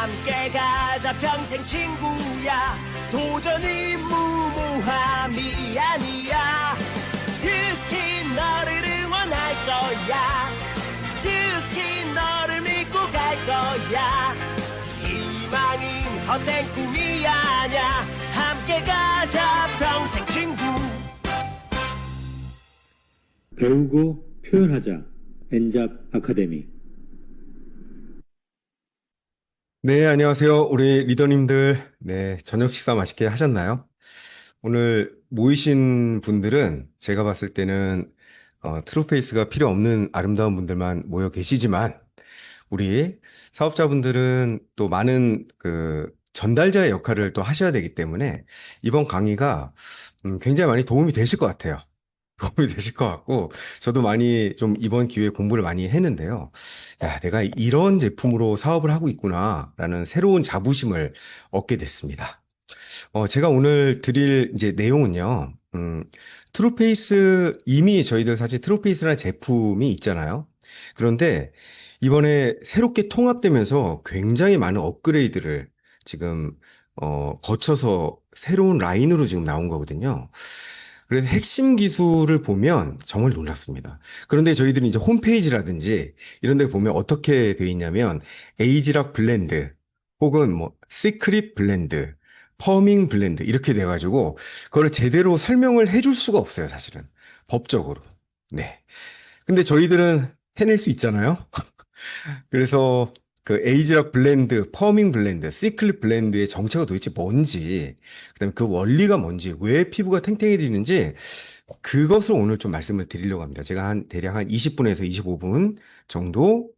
함께 가자 평생 친구야. 도전이 무모함이 아니야. 뷰스킨 너를 응원할 거야. 뷰스킨 너를 믿고 갈 거야. 희망은 헛된 꿈이 아냐. 함께 가자 평생 친구. 배우고 표현하자. 엔잡 아카데미. 네, 안녕하세요. 우리 리더님들. 네, 저녁 식사 맛있게 하셨나요? 오늘 모이신 분들은 제가 봤을 때는 트루페이스가 필요 없는 아름다운 분들만 모여 계시지만 우리 사업자분들은 또 많은 그 전달자의 역할을 또 하셔야 되기 때문에 이번 강의가 굉장히 많이 도움이 되실 것 같아요. 도움이 되실 것 같고, 저도 많이 좀 이번 기회에 공부를 많이 했는데요. 야, 내가 이런 제품으로 사업을 하고 있구나라는 새로운 자부심을 얻게 됐습니다. 제가 오늘 드릴 이제 내용은요, 트루페이스, 이미 저희들 사실 트루페이스라는 제품이 있잖아요. 그런데 이번에 새롭게 통합되면서 굉장히 많은 업그레이드를 지금, 거쳐서 새로운 라인으로 지금 나온 거거든요. 그래서 핵심 기술을 보면 정말 놀랐습니다. 그런데 저희들이 이제 홈페이지라든지 이런 데 보면 어떻게 되어 있냐면 에이지락 블렌드 혹은 뭐 시크릿 블렌드, 퍼밍 블렌드 이렇게 돼가지고 그걸 제대로 설명을 해줄 수가 없어요, 사실은. 법적으로. 네. 근데 저희들은 해낼 수 있잖아요. 그래서 그 에이지락 블렌드, 퍼밍 블렌드, 시클릿 블렌드의 정체가 도대체 뭔지, 그다음에 그 원리가 뭔지, 왜 피부가 탱탱해지는지 그것을 오늘 좀 말씀을 드리려고 합니다. 제가 대략 한 20분에서 25분 정도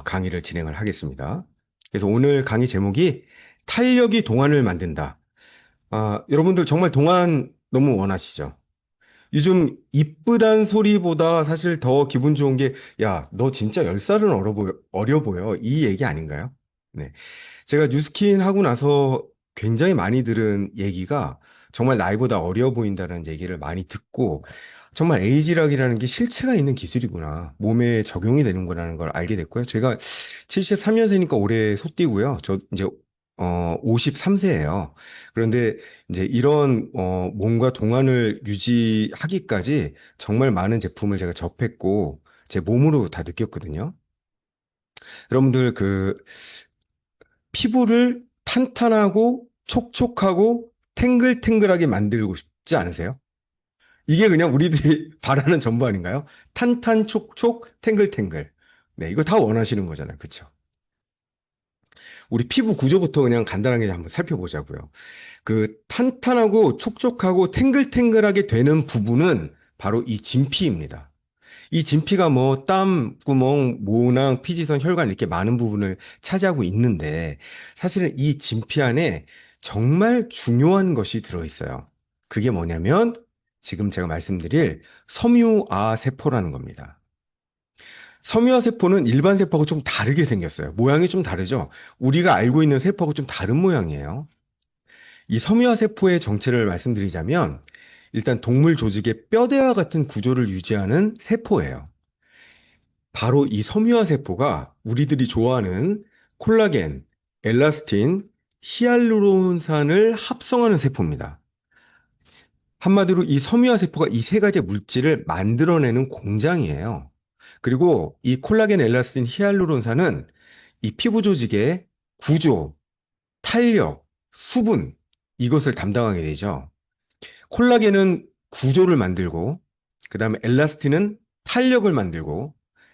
강의를 진행을 하겠습니다. 그래서 오늘 강의 제목이 탄력이 동안을 만든다. 여러분들 정말 동안 너무 원하시죠? 요즘 이쁘단 소리보다 사실 더 기분 좋은 게, 야, 너 진짜 10살은 어려 보여. 이 얘기 아닌가요? 네. 제가 뉴스킨 하고 나서 굉장히 많이 들은 얘기가 정말 나이보다 어려 보인다는 얘기를 많이 듣고, 정말 에이지락이라는 게 실체가 있는 기술이구나. 몸에 적용이 되는 거라는 걸 알게 됐고요. 제가 73년생이니까 올해 소띠고요. 저 이제 53세예요. 그런데 이제 이런 몸과 동안을 유지하기까지 정말 많은 제품을 제가 접했고 제 몸으로 다 느꼈거든요. 여러분들 그 피부를 탄탄하고 촉촉하고 탱글탱글하게 만들고 싶지 않으세요? 이게 그냥 우리들이 바라는 전부 아닌가요? 탄탄, 촉촉, 탱글탱글. 네, 이거 다 원하시는 거잖아요. 그쵸? 우리 피부 구조부터 그냥 간단하게 한번 살펴보자고요. 그 탄탄하고 촉촉하고 탱글탱글하게 되는 부분은 바로 이 진피입니다. 이 진피가 뭐 땀, 구멍, 모낭, 피지선, 혈관 이렇게 많은 부분을 차지하고 있는데 사실은 이 진피 안에 정말 중요한 것이 들어있어요. 그게 뭐냐면 지금 제가 말씀드릴 섬유아 세포라는 겁니다. 섬유화 세포는 일반 세포하고 좀 다르게 생겼어요. 모양이 좀 다르죠? 우리가 알고 있는 세포하고 좀 다른 모양이에요. 이 섬유화 세포의 정체를 말씀드리자면 일단 동물 조직의 뼈대와 같은 구조를 유지하는 세포예요. 바로 이 섬유화 세포가 우리들이 좋아하는 콜라겐, 엘라스틴, 히알루론산을 합성하는 세포입니다. 한마디로 이 섬유화 세포가 이 세 가지 물질을 만들어내는 공장이에요. 그리고 이 콜라겐, 엘라스틴, 히알루론산은 이 피부 조직의 구조, 탄력, 수분 이것을 담당하게 되죠. 콜라겐은 구조를 만들고 그 다음에 엘라스틴은 탄력을 만들고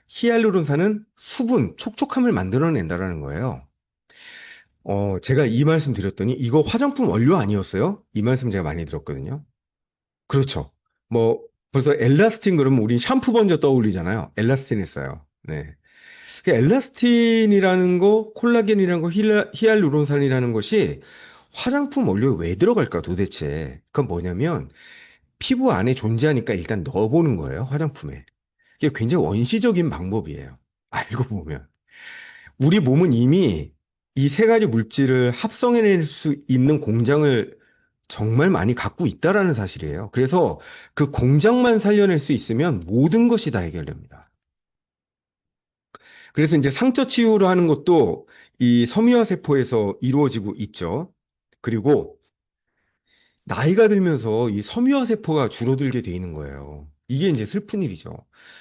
히알루론산은 수분, 촉촉함을 만들어낸다는 거예요. 제가 이 말씀 드렸더니 이거 화장품 원료 아니었어요? 이 말씀 제가 많이 들었거든요. 그렇죠. 뭐 벌써 엘라스틴 그러면 우린 샴푸 먼저 떠올리잖아요. 엘라스틴 했어요. 네. 그 엘라스틴이라는 거, 콜라겐이라는 거, 히알루론산이라는 것이 화장품 원료에 왜 들어갈까 도대체? 그건 뭐냐면 피부 안에 존재하니까 일단 넣어보는 거예요. 화장품에. 이게 굉장히 원시적인 방법이에요. 알고 보면. 우리 몸은 이미 이 세 가지 물질을 합성해낼 수 있는 공장을 정말 많이 갖고 있다라는 사실이에요. 그래서 그 공장만 살려낼 수 있으면 모든 것이 다 해결됩니다. 그래서 이제 상처 치유를 하는 것도 이 섬유화 세포에서 이루어지고 있죠. 그리고 나이가 들면서 이 섬유화 세포가 줄어들게 돼 있는 거예요. 이게 이제 슬픈 일이죠.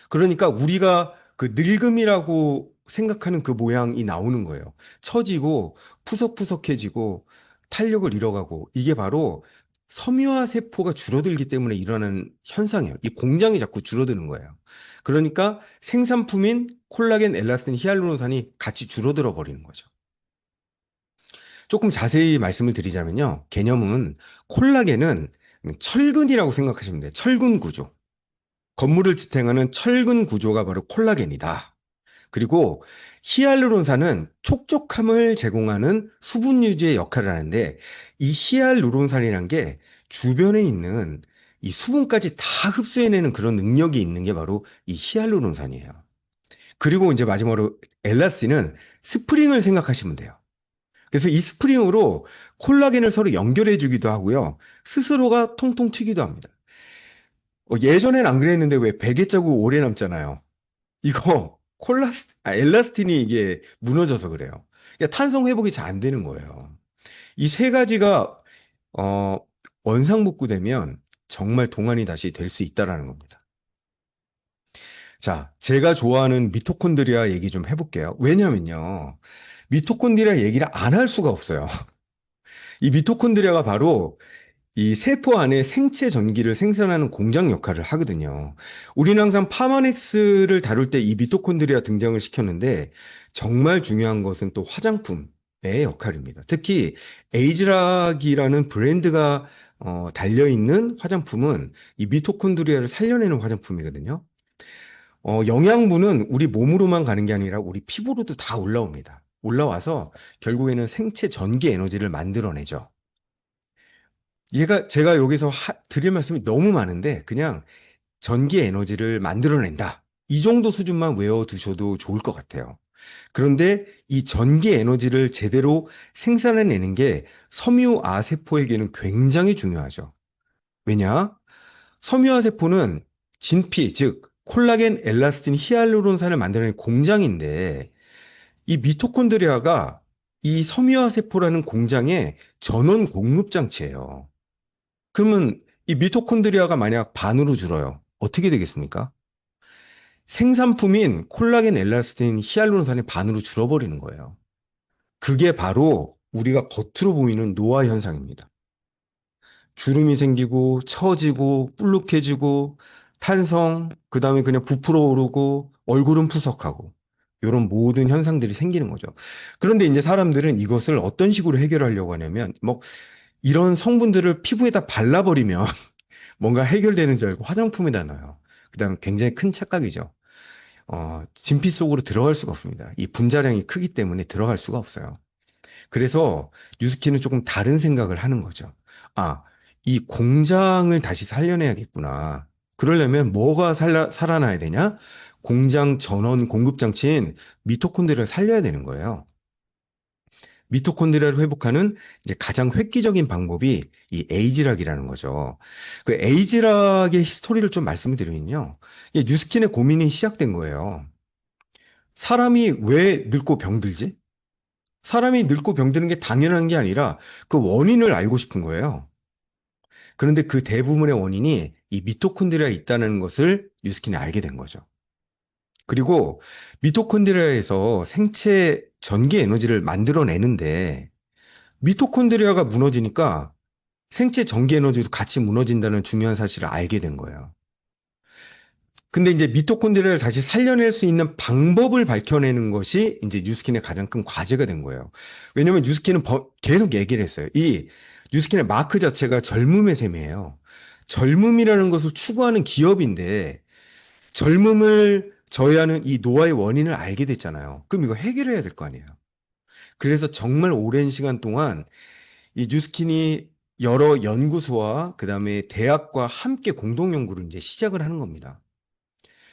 그러니까 우리가 그 늙음이라고 생각하는 그 모양이 나오는 거예요. 처지고 푸석푸석해지고 탄력을 잃어가고 이게 바로 섬유화 세포가 줄어들기 때문에 일어나는 현상이에요. 이 공장이 자꾸 줄어드는 거예요. 그러니까 생산품인 콜라겐, 엘라스틴, 히알루론산이 같이 줄어들어 버리는 거죠. 조금 자세히 말씀을 드리자면요. 개념은 콜라겐은 철근이라고 생각하시면 돼요. 철근 구조. 건물을 지탱하는 철근 구조가 바로 콜라겐이다. 그리고 히알루론산은 촉촉함을 제공하는 수분 유지의 역할을 하는데 이 히알루론산이란 게 주변에 있는 이 수분까지 다 흡수해내는 그런 능력이 있는 게 바로 이 히알루론산이에요. 그리고 이제 마지막으로 엘라스틴은 스프링을 생각하시면 돼요. 그래서 이 스프링으로 콜라겐을 서로 연결해 주기도 하고요. 스스로가 통통 튀기도 합니다. 예전엔 안 그랬는데 왜 베개 자국 오래 남잖아요. 이거 엘라스틴이 이게 무너져서 그래요. 그러니까 탄성 회복이 잘 안 되는 거예요. 이 세 가지가 어, 원상복구되면 정말 동안이 다시 될 수 있다라는 겁니다. 자, 제가 좋아하는 미토콘드리아 얘기 좀 해볼게요. 왜냐면요. 미토콘드리아 얘기를 안 할 수가 없어요. 이 미토콘드리아가 바로 이 세포 안에 생체 전기를 생산하는 공장 역할을 하거든요. 우리는 항상 파마넥스를 다룰 때 이 미토콘드리아 등장을 시켰는데 정말 중요한 것은 또 화장품의 역할입니다. 특히 에이즈락이라는 브랜드가 달려있는 화장품은 이 미토콘드리아를 살려내는 화장품이거든요. 영양분은 우리 몸으로만 가는 게 아니라 우리 피부로도 다 올라옵니다. 올라와서 결국에는 생체 전기 에너지를 만들어내죠. 제가 여기서 드릴 말씀이 너무 많은데 그냥 전기 에너지를 만들어낸다. 이 정도 수준만 외워두셔도 좋을 것 같아요. 그런데 이 전기 에너지를 제대로 생산해내는 게 섬유아 세포에게는 굉장히 중요하죠. 왜냐? 섬유아 세포는 진피, 즉 콜라겐, 엘라스틴, 히알루론산을 만드는 공장인데 이 미토콘드리아가 이 섬유아 세포라는 공장의 전원 공급 장치예요. 그러면 이 미토콘드리아가 만약 반으로 줄어요. 어떻게 되겠습니까? 생산품인 콜라겐, 엘라스틴, 히알루론산이 반으로 줄어버리는 거예요. 그게 바로 우리가 겉으로 보이는 노화 현상입니다. 주름이 생기고 처지고 불룩해지고 탄성, 그 다음에 그냥 부풀어 오르고 얼굴은 푸석하고 이런 모든 현상들이 생기는 거죠. 그런데 이제 사람들은 이것을 어떤 식으로 해결하려고 하냐면 뭐 이런 성분들을 피부에다 발라버리면 뭔가 해결되는 줄 알고 화장품에다 넣어요. 그 다음에 굉장히 큰 착각이죠. 진피 속으로 들어갈 수가 없습니다. 이 분자량이 크기 때문에 들어갈 수가 없어요. 그래서 뉴스키는 조금 다른 생각을 하는 거죠. 아, 이 공장을 다시 살려내야겠구나. 그러려면 뭐가 살아나야 되냐? 공장 전원 공급 장치인 미토콘드리아를 살려야 되는 거예요. 미토콘드리아를 회복하는 이제 가장 획기적인 방법이 이 에이즈락이라는 거죠. 그 에이즈락의 스토리를 좀 말씀을 드리면요. 뉴스킨의 고민이 시작된 거예요. 사람이 왜 늙고 병들지? 사람이 늙고 병드는 게 당연한 게 아니라 그 원인을 알고 싶은 거예요. 그런데 그 대부분의 원인이 이 미토콘드리아에 있다는 것을 뉴스킨이 알게 된 거죠. 그리고 미토콘드리아에서 생체 전기 에너지를 만들어내는데 미토콘드리아가 무너지니까 생체 전기 에너지도 같이 무너진다는 중요한 사실을 알게 된 거예요. 근데 이제 미토콘드리아를 다시 살려낼 수 있는 방법을 밝혀내는 것이 이제 뉴스킨의 가장 큰 과제가 된 거예요. 왜냐면 뉴스킨은 계속 얘기를 했어요. 이 뉴스킨의 마크 자체가 젊음의 셈이에요. 젊음이라는 것을 추구하는 기업인데 젊음을 저해하는 이 노화의 원인을 알게 됐잖아요. 그럼 이거 해결해야 될 거 아니에요. 그래서 정말 오랜 시간 동안 이 뉴스킨이 여러 연구소와 그다음에 대학과 함께 공동 연구를 이제 시작을 하는 겁니다.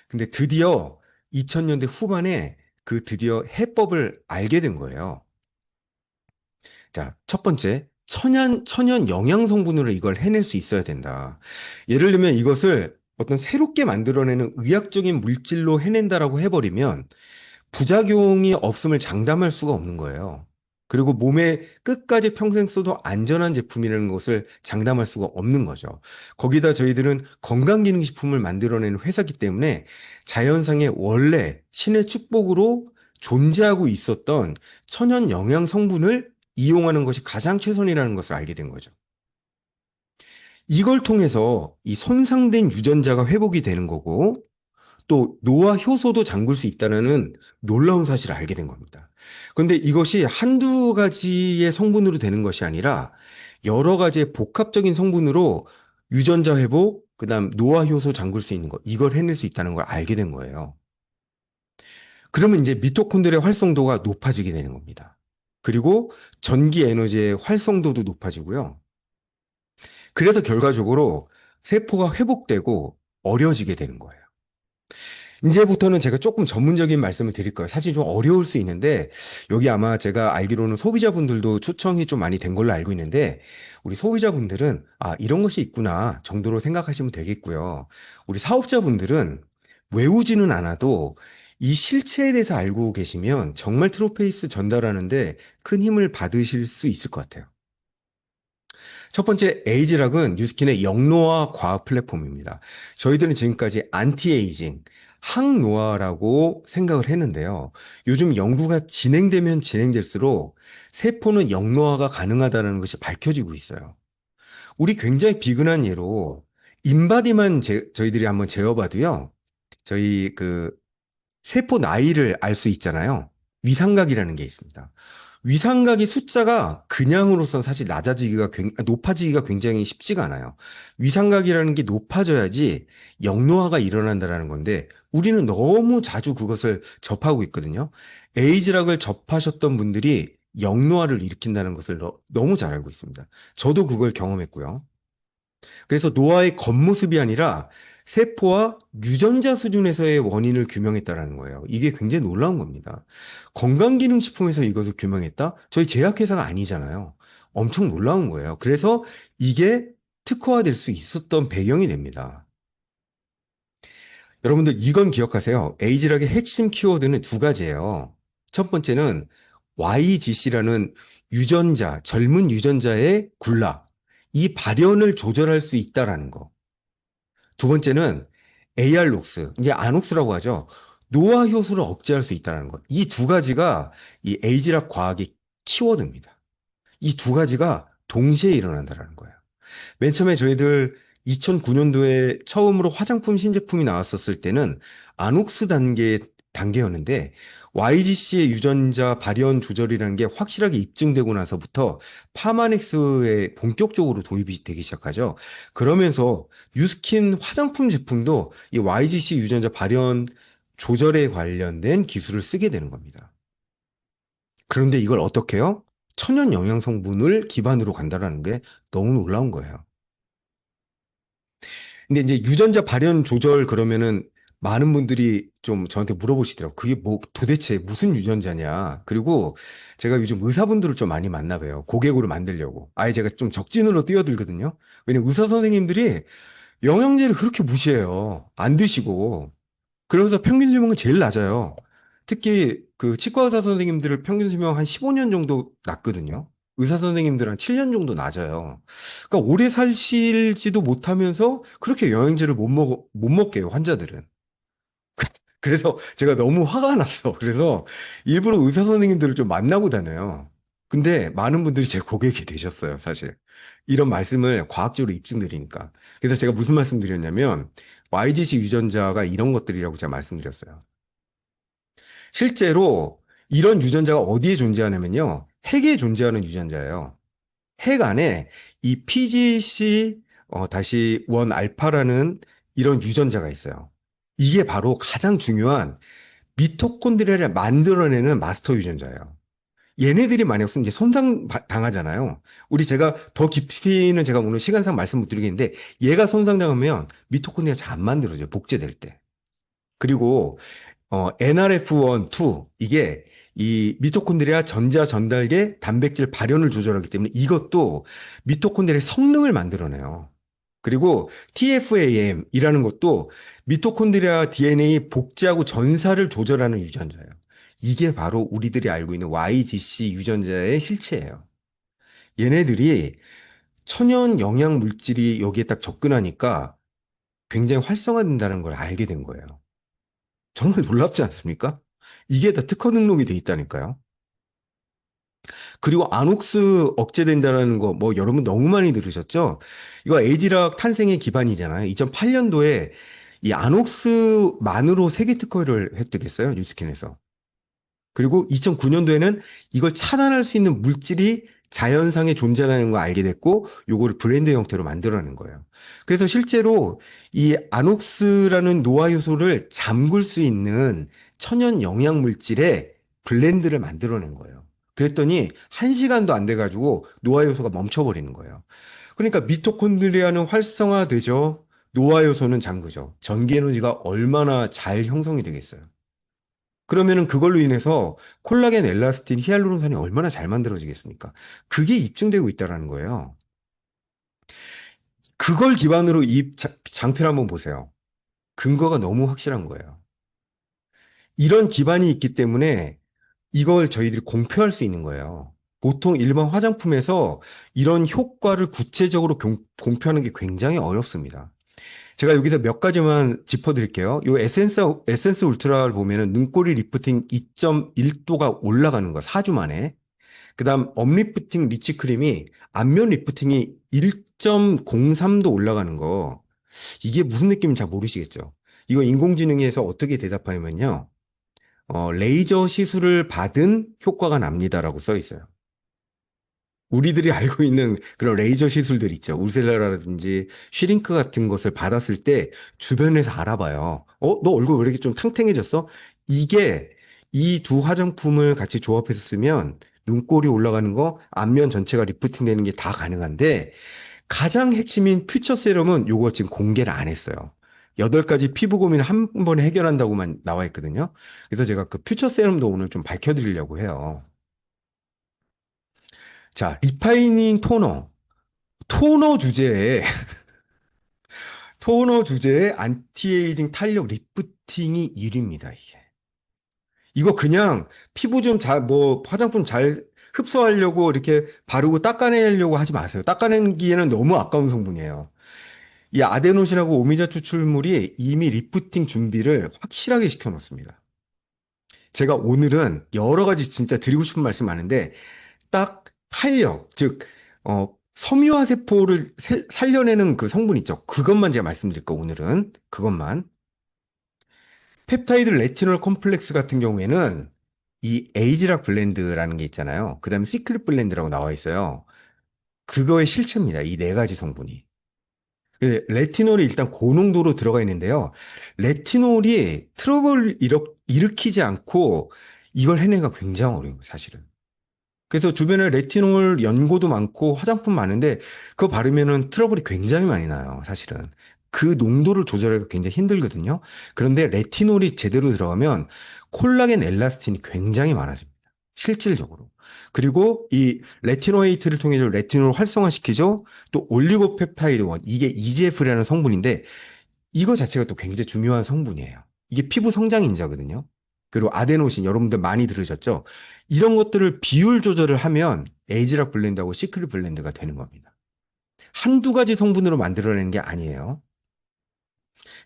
근데 드디어 2000년대 후반에 드디어 해법을 알게 된 거예요. 자, 첫 번째, 천연 영양 성분으로 이걸 해낼 수 있어야 된다. 예를 들면 이것을 어떤 새롭게 만들어내는 의학적인 물질로 해낸다라고 해버리면 부작용이 없음을 장담할 수가 없는 거예요. 그리고 몸에 끝까지 평생 써도 안전한 제품이라는 것을 장담할 수가 없는 거죠. 거기다 저희들은 건강기능식품을 만들어내는 회사이기 때문에 자연상의 원래 신의 축복으로 존재하고 있었던 천연 영양 성분을 이용하는 것이 가장 최선이라는 것을 알게 된 거죠. 이걸 통해서 이 손상된 유전자가 회복이 되는 거고, 또 노화 효소도 잠글 수 있다는 놀라운 사실을 알게 된 겁니다. 그런데 이것이 한두 가지의 성분으로 되는 것이 아니라 여러 가지의 복합적인 성분으로 유전자 회복, 그다음 노화 효소 잠글 수 있는 것, 이걸 해낼 수 있다는 걸 알게 된 거예요. 그러면 이제 미토콘드리아 활성도가 높아지게 되는 겁니다. 그리고 전기 에너지의 활성도도 높아지고요. 그래서 결과적으로 세포가 회복되고 어려지게 되는 거예요. 이제부터는 제가 조금 전문적인 말씀을 드릴 거예요. 사실 좀 어려울 수 있는데, 여기 아마 제가 알기로는 소비자분들도 초청이 좀 많이 된 걸로 알고 있는데, 우리 소비자분들은, 아, 이런 것이 있구나 정도로 생각하시면 되겠고요. 우리 사업자분들은 외우지는 않아도 이 실체에 대해서 알고 계시면 정말 트로페이스 전달하는데 큰 힘을 받으실 수 있을 것 같아요. 첫 번째, 에이지락은 뉴스킨의 영노화 과학 플랫폼입니다. 저희들은 지금까지 안티에이징, 항노화라고 생각을 했는데요. 요즘 연구가 진행되면 진행될수록 세포는 영노화가 가능하다는 것이 밝혀지고 있어요. 우리 굉장히 비근한 예로 인바디만 저희들이 한번 재어봐도요. 저희 그 세포 나이를 알 수 있잖아요. 위상각이라는 게 있습니다. 위상각의 숫자가 그냥으로선 사실 높아지기가 굉장히 쉽지가 않아요. 위상각이라는 게 높아져야지 영노화가 일어난다는 건데 우리는 너무 자주 그것을 접하고 있거든요. 에이즈락을 접하셨던 분들이 영노화를 일으킨다는 것을 너무 잘 알고 있습니다. 저도 그걸 경험했고요. 그래서 노화의 겉모습이 아니라 세포와 유전자 수준에서의 원인을 규명했다라는 거예요. 이게 굉장히 놀라운 겁니다. 건강기능식품에서 이것을 규명했다? 저희 제약회사가 아니잖아요. 엄청 놀라운 거예요. 그래서 이게 특허화될 수 있었던 배경이 됩니다. 여러분들 이건 기억하세요. 에이즈락의 핵심 키워드는 두 가지예요. 첫 번째는 YGC라는 유전자, 젊은 유전자의 군락, 이 발현을 조절할 수 있다라는 거. 두 번째는 AR록스, 이제 아녹스라고 하죠. 노화 효소를 억제할 수 있다는 것. 이 두 가지가 이 에이즈락 과학의 키워드입니다. 이 두 가지가 동시에 일어난다는 거예요. 맨 처음에 저희들 2009년도에 처음으로 화장품 신제품이 나왔었을 때는 아녹스 단계였는데 YGC의 유전자 발현 조절이라는 게 확실하게 입증되고 나서부터 파마넥스에 본격적으로 도입이 되기 시작하죠. 그러면서 뉴스킨 화장품 제품도 이 YGC 유전자 발현 조절에 관련된 기술을 쓰게 되는 겁니다. 그런데 이걸 어떻게 해요? 천연 영양 성분을 기반으로 간다라는 게 너무 놀라운 거예요. 근데 이제 유전자 발현 조절 그러면은 많은 분들이 좀 저한테 물어보시더라고요. 그게 뭐 도대체 무슨 유전자냐. 그리고 제가 요즘 의사분들을 좀 많이 만나 봬요. 고객으로 만들려고. 아예 제가 좀 적진으로 뛰어들거든요. 왜냐면 의사 선생님들이 영양제를 그렇게 무시해요. 안 드시고. 그러면서 평균 수명은 제일 낮아요. 특히 그 치과 의사 선생님들을 평균 수명 한 15년 정도 낮거든요. 의사 선생님들 한 7년 정도 낮아요. 그러니까 오래 사실지도 못하면서 그렇게 영양제를 못 먹게 해요, 환자들은. 그래서 제가 너무 화가 났어. 그래서 일부러 의사 선생님들을 좀 만나고 다녀요. 근데 많은 분들이 제 고객이 되셨어요, 사실. 이런 말씀을 과학적으로 입증드리니까. 그래서 제가 무슨 말씀 드렸냐면, YGC 유전자가 이런 것들이라고 제가 말씀드렸어요. 실제로 이런 유전자가 어디에 존재하냐면요. 핵에 존재하는 유전자예요. 핵 안에 이 PGC 다시 1 알파라는 이런 유전자가 있어요. 이게 바로 가장 중요한 미토콘드리아를 만들어내는 마스터 유전자예요. 얘네들이 만약 이제 손상 당하잖아요. 제가 더 깊이는 제가 오늘 시간상 말씀 못 드리겠는데 얘가 손상당하면 미토콘드리아 잘 안 만들어져요. 복제될 때. 그리고 NRF1, 2 이게 이 미토콘드리아 전자 전달계 단백질 발현을 조절하기 때문에 이것도 미토콘드리아의 성능을 만들어내요. 그리고 TFAM이라는 것도 미토콘드리아 DNA 복제하고 전사를 조절하는 유전자예요. 이게 바로 우리들이 알고 있는 YGC 유전자의 실체예요. 얘네들이 천연 영양 물질이 여기에 딱 접근하니까 굉장히 활성화된다는 걸 알게 된 거예요. 정말 놀랍지 않습니까? 이게 다 특허 등록이 돼 있다니까요. 그리고 안옥스 억제된다는 거, 뭐, 여러분 너무 많이 들으셨죠? 이거 에이지락 탄생의 기반이잖아요. 2008년도에 이 안옥스만으로 세계 특허를 획득했어요. 뉴스킨에서. 그리고 2009년도에는 이걸 차단할 수 있는 물질이 자연상에 존재하는 걸 알게 됐고, 요거를 브랜드 형태로 만들어낸 거예요. 그래서 실제로 이 아녹스라는 노화 요소를 잠글 수 있는 천연 영양 물질의 블렌드를 만들어낸 거예요. 그랬더니 1시간도 안 돼가지고 노화 요소가 멈춰버리는 거예요. 그러니까 미토콘드리아는 활성화되죠. 노화 요소는 잠그죠. 전기 에너지가 얼마나 잘 형성이 되겠어요. 그러면은 그걸로 인해서 콜라겐, 엘라스틴, 히알루론산이 얼마나 잘 만들어지겠습니까? 그게 입증되고 있다라는 거예요. 그걸 기반으로 이 장표를 한번 보세요. 근거가 너무 확실한 거예요. 이런 기반이 있기 때문에 이걸 저희들이 공표할 수 있는 거예요. 보통 일반 화장품에서 이런 효과를 구체적으로 공표하는 게 굉장히 어렵습니다. 제가 여기서 몇 가지만 짚어드릴게요. 이 에센스 울트라를 보면은 눈꼬리 리프팅 2.1도가 올라가는 거, 4주 만에. 그 다음, 업리프팅 리치크림이 앞면 리프팅이 1.03도 올라가는 거. 이게 무슨 느낌인지 잘 모르시겠죠? 이거 인공지능에서 어떻게 대답하냐면요. 레이저 시술을 받은 효과가 납니다라고 써 있어요. 우리들이 알고 있는 그런 레이저 시술들 있죠. 울셀라라든지 슈링크 같은 것을 받았을 때 주변에서 알아봐요. 너 얼굴 왜 이렇게 좀 탕탕해졌어? 이게 이 두 화장품을 같이 조합해서 쓰면 눈꼬리 올라가는 거, 안면 전체가 리프팅 되는 게 다 가능한데 가장 핵심인 퓨처 세럼은 요거 지금 공개를 안 했어요. 8가지 피부 고민을 한 번에 해결한다고만 나와 있거든요. 그래서 제가 그 퓨처 세럼도 오늘 좀 밝혀드리려고 해요. 자, 리파이닝 토너. 토너 주제에, 토너 주제에 안티에이징 탄력 리프팅이 1위입니다, 이게. 이거 그냥 피부 좀 화장품 잘 흡수하려고 이렇게 바르고 닦아내려고 하지 마세요. 닦아내기에는 너무 아까운 성분이에요. 이 아데노신하고 오미자 추출물이 이미 리프팅 준비를 확실하게 시켜놓습니다. 제가 오늘은 여러 가지 진짜 드리고 싶은 말씀 많은데, 딱 탄력, 즉, 섬유화 세포를 살려내는 그 성분 있죠. 그것만 제가 말씀드릴 거, 오늘은. 그것만. 펩타이드 레티놀 컴플렉스 같은 경우에는 이 에이지락 블렌드라는 게 있잖아요. 그 다음에 시크릿 블렌드라고 나와 있어요. 그거의 실체입니다. 이 4가지 성분이. 레티놀이 일단 고농도로 들어가 있는데요. 레티놀이 트러블을 일으키지 않고 이걸 해내기가 굉장히 어려워요, 사실은. 그래서 주변에 레티놀 연고도 많고 화장품 많은데 그거 바르면은 트러블이 굉장히 많이 나요, 사실은. 그 농도를 조절하기가 굉장히 힘들거든요. 그런데 레티놀이 제대로 들어가면 콜라겐 엘라스틴이 굉장히 많아집니다. 실질적으로. 그리고 이 레티노에이트를 통해서 레티놀을 활성화시키죠. 또 올리고펩타이드 1, 이게 EGF라는 성분인데 이거 자체가 또 굉장히 중요한 성분이에요. 이게 피부 성장 인자거든요. 그리고 아데노신 여러분들 많이 들으셨죠? 이런 것들을 비율 조절을 하면 에이지락 블렌드하고 시크릿 블렌드가 되는 겁니다. 한두 가지 성분으로 만들어내는 게 아니에요.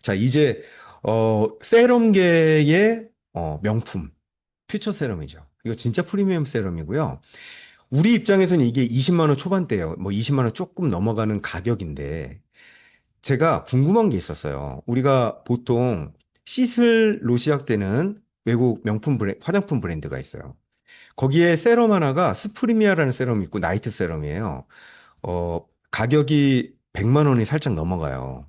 자, 이제 세럼계의 명품 퓨처 세럼이죠. 이거 진짜 프리미엄 세럼이고요. 우리 입장에서는 이게 20만 원 초반대예요. 뭐 20만 원 조금 넘어가는 가격인데 제가 궁금한 게 있었어요. 우리가 보통 시슬로 시작되는 외국 명품 화장품 브랜드가 있어요. 거기에 세럼 하나가 스프리미아라는 세럼이 있고 나이트 세럼이에요. 가격이 100만 원이 살짝 넘어가요.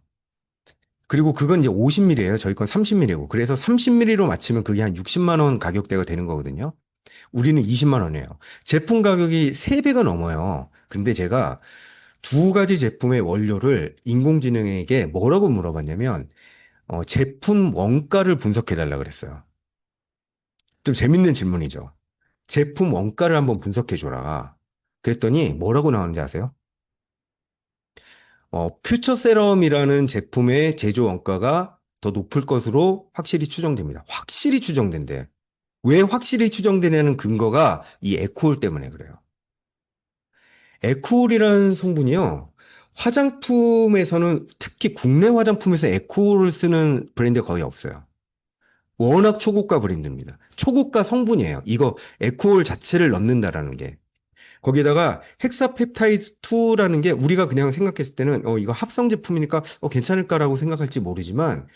그리고 그건 이제 50ml예요. 저희 건 30ml고. 그래서 30ml로 맞추면 그게 한 60만 원 가격대가 되는 거거든요. 우리는 20만 원이에요. 제품 가격이 3배가 넘어요. 근데 제가 2가지 제품의 원료를 인공지능에게 뭐라고 물어봤냐면 제품 원가를 분석해 달라 그랬어요. 좀 재밌는 질문이죠. 제품 원가를 한번 분석해 줘라. 그랬더니 뭐라고 나오는지 아세요? 퓨처 세럼이라는 제품의 제조 원가가 더 높을 것으로 확실히 추정됩니다. 확실히 추정된대. 왜 확실히 추정되냐는 근거가 이 에코올 때문에 그래요. 에코올이라는 성분이요. 화장품에서는 특히 국내 화장품에서 에코올을 쓰는 브랜드가 거의 없어요. 워낙 초고가 브랜드입니다. 초고가 성분이에요. 이거 에코올 자체를 넣는다라는 게. 거기다가 헥사펩타이드 2라는 게 우리가 그냥 생각했을 때는 이거 합성 제품이니까 괜찮을까라고 생각할지 모르지만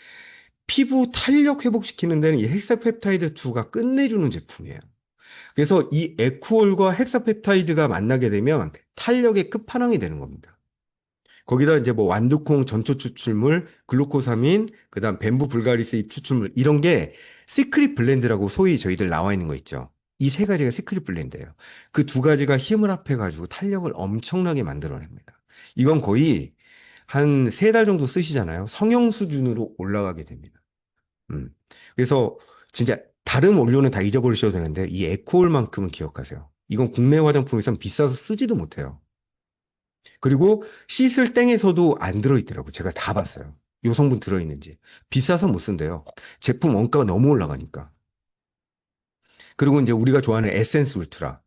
피부 탄력 회복시키는 데는 이 헥사펩타이드 2가 끝내주는 제품이에요. 그래서 이 에쿠올과 헥사펩타이드가 만나게 되면 탄력의 끝판왕이 되는 겁니다. 거기다 이제 뭐 완두콩 전초 추출물, 글루코사민, 그다음 벤부 불가리스 잎 추출물 이런 게 시크릿 블렌드라고 소위 저희들 나와 있는 거 있죠. 이 세 가지가 시크릿 블렌드예요. 그 두 가지가 힘을 합해가지고 탄력을 엄청나게 만들어냅니다. 이건 거의 한 세 달 정도 쓰시잖아요. 성형 수준으로 올라가게 됩니다. 그래서 진짜 다른 원료는 다 잊어버리셔도 되는데 이 에코올만큼은 기억하세요. 이건 국내 화장품에선 비싸서 쓰지도 못해요. 그리고 씻을 땡에서도 안 들어있더라고. 제가 다 봤어요. 요 성분 들어있는지. 비싸서 못 쓴대요. 제품 원가가 너무 올라가니까. 그리고 이제 우리가 좋아하는 에센스 울트라.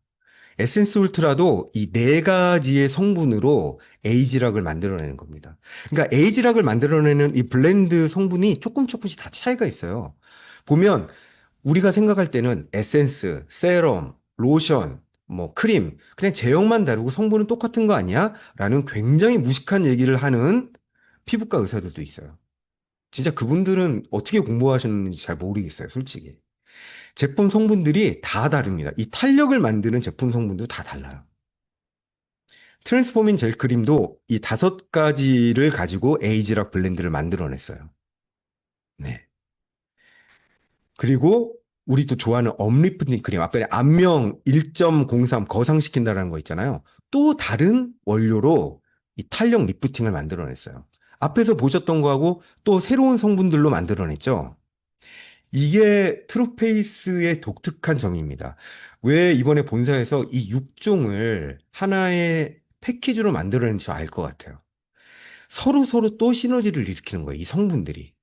에센스 울트라도 이 네 가지의 성분으로 에이지락을 만들어내는 겁니다. 그러니까 에이지락을 만들어내는 이 블렌드 성분이 조금씩 다 차이가 있어요. 보면 우리가 생각할 때는 에센스, 세럼, 로션, 뭐 크림, 그냥 제형만 다르고 성분은 똑같은 거 아니야? 라는 굉장히 무식한 얘기를 하는 피부과 의사들도 있어요. 진짜 그분들은 어떻게 공부하셨는지 잘 모르겠어요, 솔직히. 제품 성분들이 다 다릅니다. 이 탄력을 만드는 제품 성분도 다 달라요. 트랜스포민 젤 크림도 이 5가지를 가지고 에이지락 블렌드를 만들어냈어요. 네. 그리고 우리 또 좋아하는 업리프팅 크림, 아까 안명 1.03 거상시킨다라는 거 있잖아요. 또 다른 원료로 이 탄력 리프팅을 만들어냈어요. 앞에서 보셨던 거하고 또 새로운 성분들로 만들어냈죠. 이게 트루페이스의 독특한 점입니다. 왜 이번에 본사에서 이 6종을 하나의 패키지로 만들어낸지 알 것 같아요. 서로 또 시너지를 일으키는 거예요. 이 성분들이.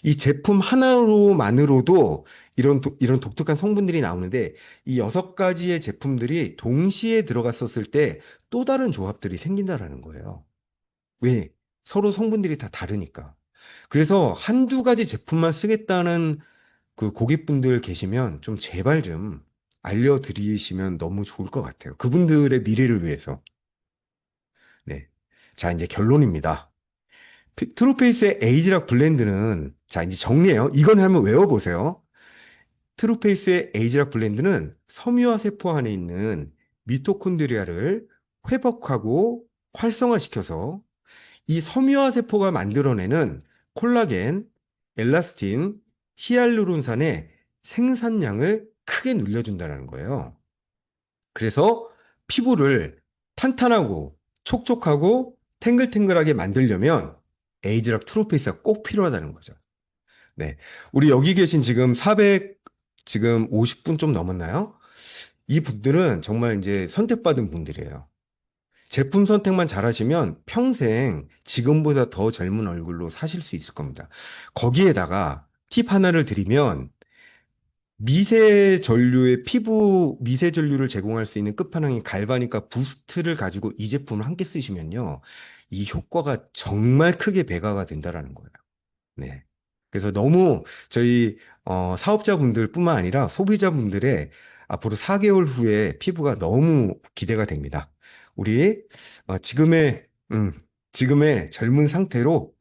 이 제품 하나로만으로도 이런 독특한 성분들이 나오는데 이 6가지의 제품들이 동시에 들어갔었을 때 또 다른 조합들이 생긴다라는 거예요. 왜? 서로 성분들이 다 다르니까. 그래서 한두 가지 제품만 쓰겠다는 그 고객분들 계시면 좀 제발 좀 알려드리시면 너무 좋을 것 같아요. 그분들의 미래를 위해서. 네. 자, 이제 결론입니다. 트루페이스의 에이지락 블렌드는, 자, 이제 정리해요. 이건 한번 외워보세요. 트루페이스의 에이지락 블렌드는 섬유화 세포 안에 있는 미토콘드리아를 회복하고 활성화시켜서 이 섬유화 세포가 만들어내는 콜라겐, 엘라스틴, 히알루론산의 생산량을 크게 늘려준다는 거예요. 그래서 피부를 탄탄하고 촉촉하고 탱글탱글하게 만들려면 에이지락 트루페이스가 꼭 필요하다는 거죠. 네. 우리 여기 계신 지금 50분 좀 넘었나요? 이 분들은 정말 이제 선택받은 분들이에요. 제품 선택만 잘하시면 평생 지금보다 더 젊은 얼굴로 사실 수 있을 겁니다. 거기에다가 팁 하나를 드리면 미세 전류의 피부 미세 전류를 제공할 수 있는 끝판왕인 갈바닉과 부스트를 가지고 이 제품을 함께 쓰시면요. 이 효과가 정말 크게 배가가 된다라는 거예요. 네. 그래서 너무 저희 사업자분들뿐만 아니라 소비자분들의 앞으로 4개월 후에 피부가 너무 기대가 됩니다. 우리 지금의 젊은 상태로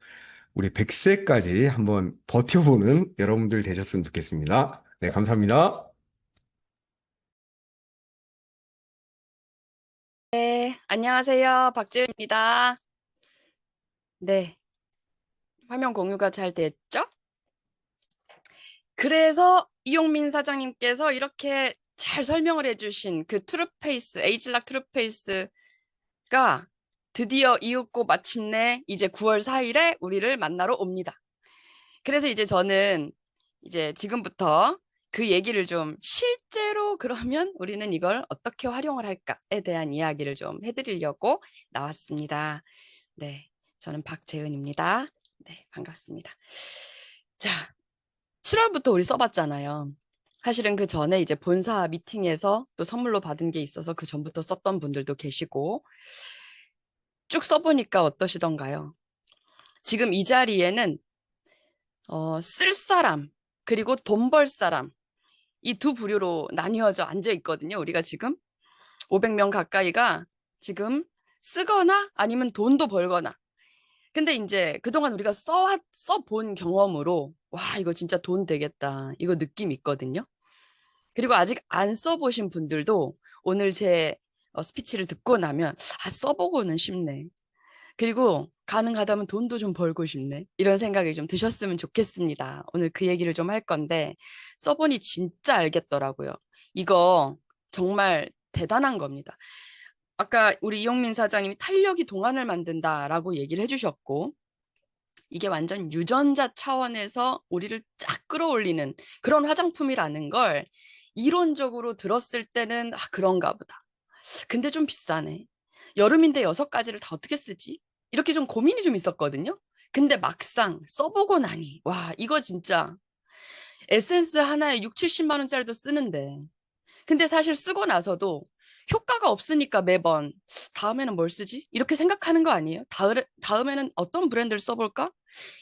우리 100세까지 한번 버텨보는 여러분들 되셨으면 좋겠습니다. 네, 감사합니다. 네, 안녕하세요. 박지은입니다. 네, 화면 공유가 잘 됐죠? 그래서 이용민 사장님께서 이렇게 잘 설명을 해주신 그 트루페이스, 에이지락 트루페이스가 드디어 이윽고 마침내 이제 9월 4일에 우리를 만나러 옵니다. 그래서 이제 저는 이제 지금부터 그 얘기를 좀 실제로 그러면 우리는 이걸 어떻게 활용을 할까에 대한 이야기를 좀 해드리려고 나왔습니다. 네, 저는 박재은입니다. 네, 반갑습니다. 자, 7월부터 우리 써봤잖아요. 사실은 그 전에 이제 본사 미팅에서 또 선물로 받은 게 있어서 그 전부터 썼던 분들도 계시고 쭉 써보니까 어떠시던가요? 지금 이 자리에는 쓸 사람 그리고 돈 벌 사람 이 두 부류로 나뉘어져 앉아 있거든요. 우리가 지금 500명 가까이가 지금 쓰거나 아니면 돈도 벌거나. 근데 이제 그동안 우리가 써본 경험으로 와, 이거 진짜 돈 되겠다. 이거 느낌 있거든요. 그리고 아직 안 써보신 분들도 오늘 제 스피치를 듣고 나면 써보고는 싶네. 그리고 가능하다면 돈도 좀 벌고 싶네. 이런 생각이 좀 드셨으면 좋겠습니다. 오늘 그 얘기를 좀 할 건데 써보니 진짜 알겠더라고요. 이거 정말 대단한 겁니다. 아까 우리 이용민 사장님이 탄력이 동안을 만든다라고 얘기를 해주셨고 이게 완전 유전자 차원에서 우리를 쫙 끌어올리는 그런 화장품이라는 걸 이론적으로 들었을 때는 그런가 보다. 근데 좀 비싸네. 여름인데 6가지를 다 어떻게 쓰지? 이렇게 좀 고민이 좀 있었거든요. 근데 막상 써보고 나니 와, 이거 진짜 에센스 하나에 6, 70만 원짜리도 쓰는데 근데 사실 쓰고 나서도 효과가 없으니까 매번 다음에는 뭘 쓰지? 이렇게 생각하는 거 아니에요? 다음에는 어떤 브랜드를 써볼까?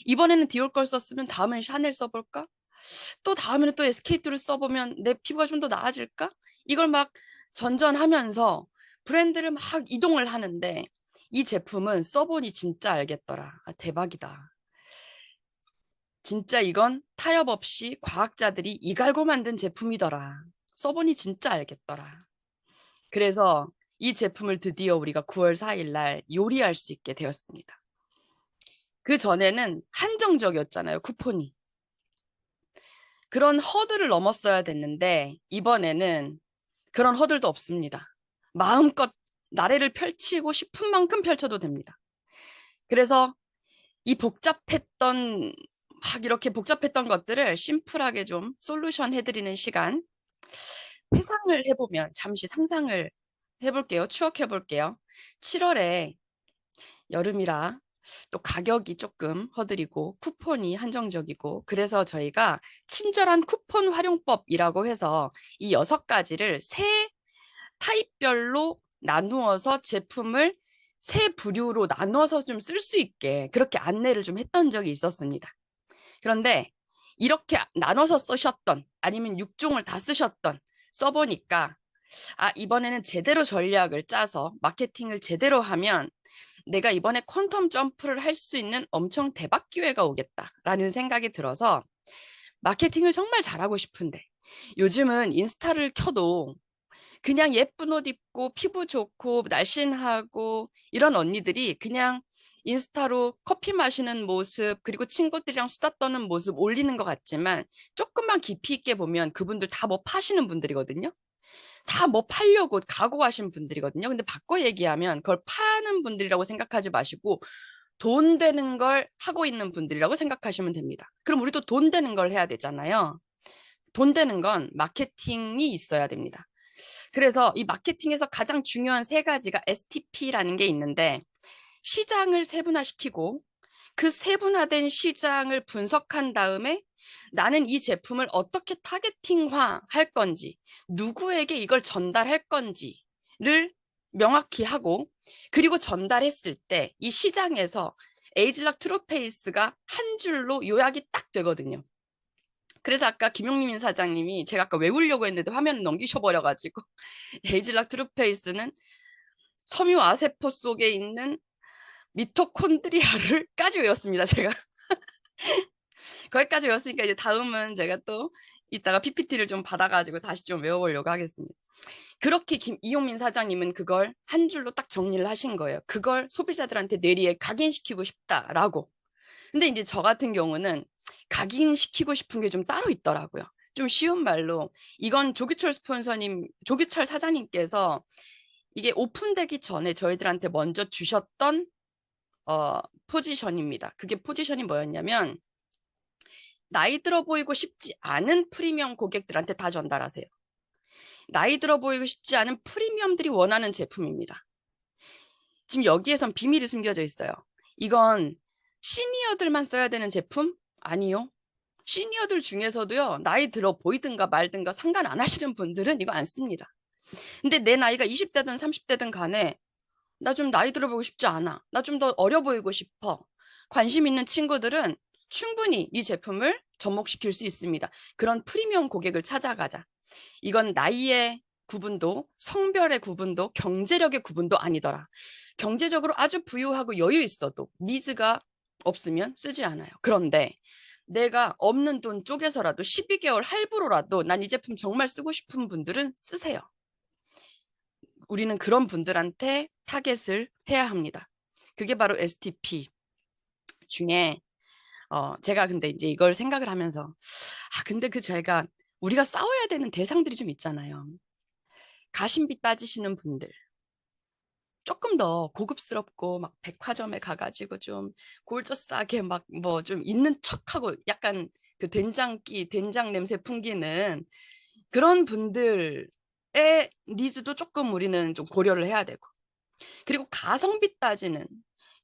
이번에는 디올 걸 썼으면 다음엔 샤넬 써볼까? 또 다음에는 또 SK2를 써보면 내 피부가 좀 더 나아질까? 이걸 막 전전하면서 브랜드를 막 이동을 하는데 이 제품은 써보니 진짜 알겠더라. 대박이다. 진짜 이건 타협 없이 과학자들이 이갈고 만든 제품이더라. 써보니 진짜 알겠더라. 그래서 이 제품을 드디어 우리가 9월 4일 날 요리할 수 있게 되었습니다. 그 전에는 한정적이었잖아요, 쿠폰이. 그런 허들을 넘었어야 됐는데 이번에는 그런 허들도 없습니다. 마음껏 나래를 펼치고 싶은 만큼 펼쳐도 됩니다. 그래서 이 이렇게 복잡했던 것들을 심플하게 좀 솔루션 해드리는 시간. 회상을 해보면 잠시 상상을 해볼게요. 추억해볼게요. 7월에 여름이라 또 가격이 조금 허드리고 쿠폰이 한정적이고 그래서 저희가 친절한 쿠폰 활용법이라고 해서 이 6가지를 세 타입별로 나누어서 제품을 세 부류로 나눠서 좀 쓸 수 있게 그렇게 안내를 좀 했던 적이 있었습니다. 그런데 이렇게 나눠서 쓰셨던 아니면 6종을 다 쓰셨던 써보니까 이번에는 제대로 전략을 짜서 마케팅을 제대로 하면 내가 이번에 퀀텀 점프를 할 수 있는 엄청 대박 기회가 오겠다라는 생각이 들어서 마케팅을 정말 잘하고 싶은데 요즘은 인스타를 켜도 그냥 예쁜 옷 입고 피부 좋고 날씬하고 이런 언니들이 그냥 인스타로 커피 마시는 모습 그리고 친구들이랑 수다 떠는 모습 올리는 것 같지만 조금만 깊이 있게 보면 그분들 다 뭐 파시는 분들이거든요. 다 뭐 팔려고 각오하신 분들이거든요. 근데 바꿔 얘기하면 그걸 파는 분들이라고 생각하지 마시고 돈 되는 걸 하고 있는 분들이라고 생각하시면 됩니다. 그럼 우리도 돈 되는 걸 해야 되잖아요. 돈 되는 건 마케팅이 있어야 됩니다. 그래서 이 마케팅에서 가장 중요한 3가지가 STP라는 게 있는데 시장을 세분화시키고 그 세분화된 시장을 분석한 다음에 나는 이 제품을 어떻게 타겟팅화 할 건지, 누구에게 이걸 전달할 건지를 명확히 하고, 그리고 전달했을 때 이 시장에서 에이즐락 트루페이스가 한 줄로 요약이 딱 되거든요. 그래서 아까 김용민 사장님이 제가 아까 외우려고 했는데 화면을 넘기셔버려가지고 에이즐락 트루페이스는 섬유 아세포 속에 있는 미토콘드리아를까지 외웠습니다. 제가 거기까지 외웠으니까 이제 다음은 제가 또 이따가 PPT를 좀 받아가지고 다시 좀 외워보려고 하겠습니다. 그렇게 이용민 사장님은 그걸 한 줄로 딱 정리를 하신 거예요. 그걸 소비자들한테 뇌리에 각인시키고 싶다라고. 근데 이제 저 같은 경우는 각인시키고 싶은 게 좀 따로 있더라고요. 좀 쉬운 말로 이건 조규철 사장님께서 이게 오픈되기 전에 저희들한테 먼저 주셨던 포지션입니다. 그게 포지션이 뭐였냐면 나이 들어 보이고 싶지 않은 프리미엄 고객들한테 다 전달하세요. 나이 들어 보이고 싶지 않은 프리미엄들이 원하는 제품입니다. 지금 여기에선 비밀이 숨겨져 있어요. 이건 시니어들만 써야 되는 제품? 아니요. 시니어들 중에서도요, 나이 들어 보이든가 말든가 상관 안 하시는 분들은 이거 안 씁니다. 근데 내 나이가 20대든 30대든 간에 나 좀 나이 들어 보고 싶지 않아. 나 좀 더 어려 보이고 싶어. 관심 있는 친구들은 충분히 이 제품을 접목시킬 수 있습니다. 그런 프리미엄 고객을 찾아가자. 이건 나이의 구분도, 성별의 구분도, 경제력의 구분도 아니더라. 경제적으로 아주 부유하고 여유 있어도 니즈가 없으면 쓰지 않아요. 그런데 내가 없는 돈 쪼개서라도 12개월 할부로라도 난 이 제품 정말 쓰고 싶은 분들은 쓰세요. 우리는 그런 분들한테 타겟을 해야 합니다. 그게 바로 STP 중에 제가 근데 이제 이걸 생각을 하면서 근데 제가 우리가 싸워야 되는 대상들이 좀 있잖아요. 가심비 따지시는 분들. 조금 더 고급스럽고 막 백화점에 가가지고 좀 골저싸게 막 뭐 좀 있는 척하고 약간 그 된장 냄새 풍기는 그런 분들의 니즈도 조금 우리는 좀 고려를 해야 되고, 그리고 가성비 따지는,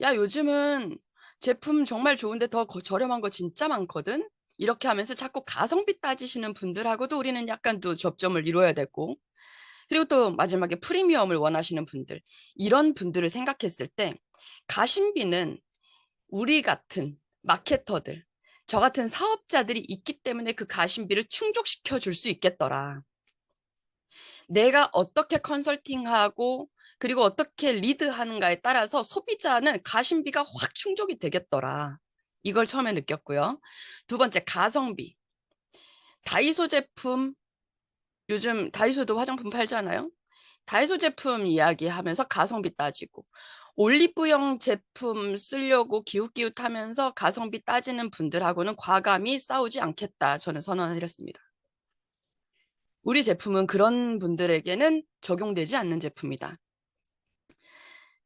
야 요즘은 제품 정말 좋은데 더 저렴한 거 진짜 많거든, 이렇게 하면서 자꾸 가성비 따지시는 분들하고도 우리는 약간 또 접점을 이뤄야 되고, 그리고 또 마지막에 프리미엄을 원하시는 분들, 이런 분들을 생각했을 때 가심비는 우리 같은 마케터들, 저 같은 사업자들이 있기 때문에 그 가심비를 충족시켜 줄 수 있겠더라. 내가 어떻게 컨설팅하고 그리고 어떻게 리드하는가에 따라서 소비자는 가심비가 확 충족이 되겠더라. 이걸 처음에 느꼈고요. 두 번째, 가성비. 다이소 제품, 요즘 다이소도 화장품 팔잖아요. 다이소 제품 이야기하면서 가성비 따지고, 올리브영 제품 쓰려고 기웃기웃하면서 가성비 따지는 분들하고는 과감히 싸우지 않겠다, 저는 선언을 했습니다. 우리 제품은 그런 분들에게는 적용되지 않는 제품이다.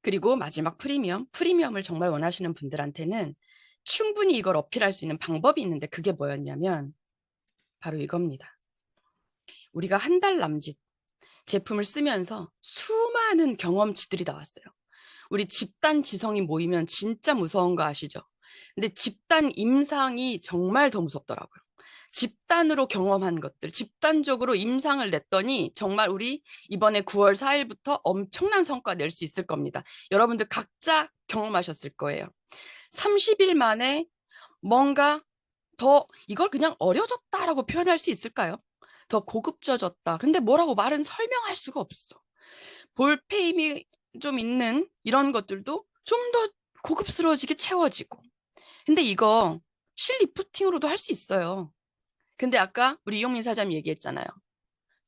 그리고 마지막 프리미엄을 정말 원하시는 분들한테는 충분히 이걸 어필할 수 있는 방법이 있는데, 그게 뭐였냐면 바로 이겁니다. 우리가 한 달 남짓 제품을 쓰면서 수많은 경험치들이 나왔어요. 우리 집단 지성이 모이면 진짜 무서운 거 아시죠? 근데 집단 임상이 정말 더 무섭더라고요. 집단으로 경험한 것들, 집단적으로 임상을 냈더니 정말 우리 이번에 9월 4일부터 엄청난 성과 낼 수 있을 겁니다. 여러분들 각자 경험하셨을 거예요. 30일 만에 뭔가 더, 이걸 그냥 어려졌다라고 표현할 수 있을까요? 더 고급져졌다. 근데 뭐라고 말은 설명할 수가 없어. 볼페임이 좀 있는 이런 것들도 좀 더 고급스러워지게 채워지고. 근데 이거 실리프팅으로도 할 수 있어요. 근데 아까 우리 이용민 사장님 얘기했잖아요.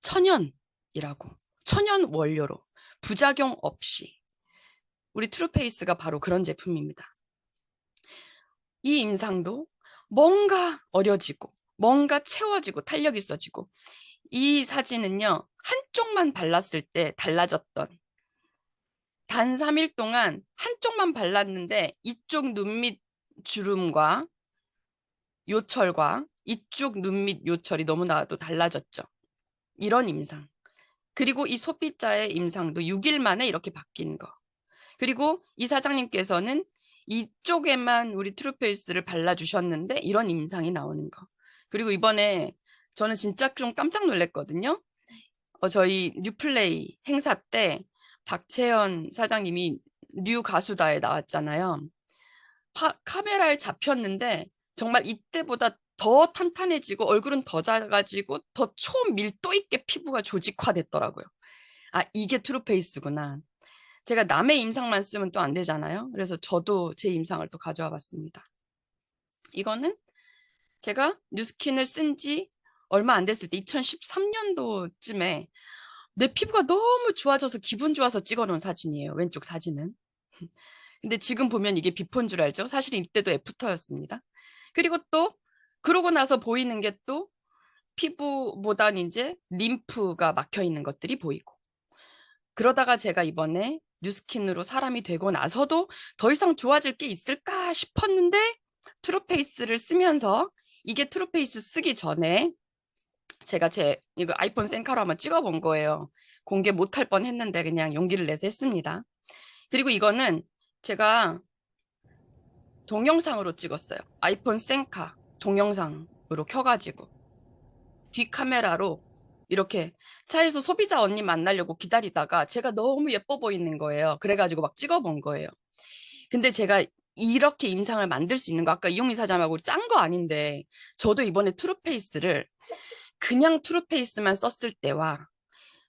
천연이라고. 천연 원료로. 부작용 없이. 우리 트루페이스가 바로 그런 제품입니다. 이 임상도 뭔가 어려지고, 뭔가 채워지고, 탄력 있어지고. 이 사진은요, 한쪽만 발랐을 때 달라졌던, 단 3일 동안 한쪽만 발랐는데 이쪽 눈 밑 주름과 요철과 이쪽 눈 밑 요철이 너무나도 달라졌죠. 이런 임상. 그리고 이 소비자의 임상도 6일 만에 이렇게 바뀐 거. 그리고 이 사장님께서는 이쪽에만 우리 트루페이스를 발라주셨는데 이런 임상이 나오는 거. 그리고 이번에 저는 진짜 좀 깜짝 놀랐거든요. 저희 뉴플레이 행사 때 박채연 사장님이 뉴 가수다에 나왔잖아요. 카메라에 잡혔는데 정말 이때보다 더 탄탄해지고 얼굴은 더 작아지고 더 초밀도 있게 피부가 조직화됐더라고요. 이게 트루페이스구나. 제가 남의 임상만 쓰면 또 안 되잖아요. 그래서 저도 제 임상을 또 가져와 봤습니다. 이거는 제가 뉴스킨을 쓴 지 얼마 안 됐을 때 2013년도쯤에 내 피부가 너무 좋아져서 기분 좋아서 찍어놓은 사진이에요. 왼쪽 사진은. 근데 지금 보면 이게 비포인 줄 알죠? 사실은 이때도 애프터였습니다. 그리고 또 그러고 나서 보이는 게 또 피부보단 이제 림프가 막혀 있는 것들이 보이고. 그러다가 제가 이번에 뉴스킨으로 사람이 되고 나서도 더 이상 좋아질 게 있을까 싶었는데 트루페이스를 쓰면서, 이게 트루페이스 쓰기 전에 제가 이거 아이폰 셀카로 한번 찍어본 거예요. 공개 못할 뻔 했는데 그냥 용기를 내서 했습니다. 그리고 이거는 제가 동영상으로 찍었어요. 아이폰 셀카 동영상 켜가지고 뒤 카메라로 이렇게 차에서 소비자 언니 만나려고 기다리다가 제가 너무 예뻐 보이는 거예요. 그래가지고 막 찍어본 거예요. 근데 제가 이렇게 임상을 만들 수 있는 거 아까 이용민 사장하고 짠 거 아닌데 저도 이번에 트루페이스를 그냥 트루페이스만 썼을 때와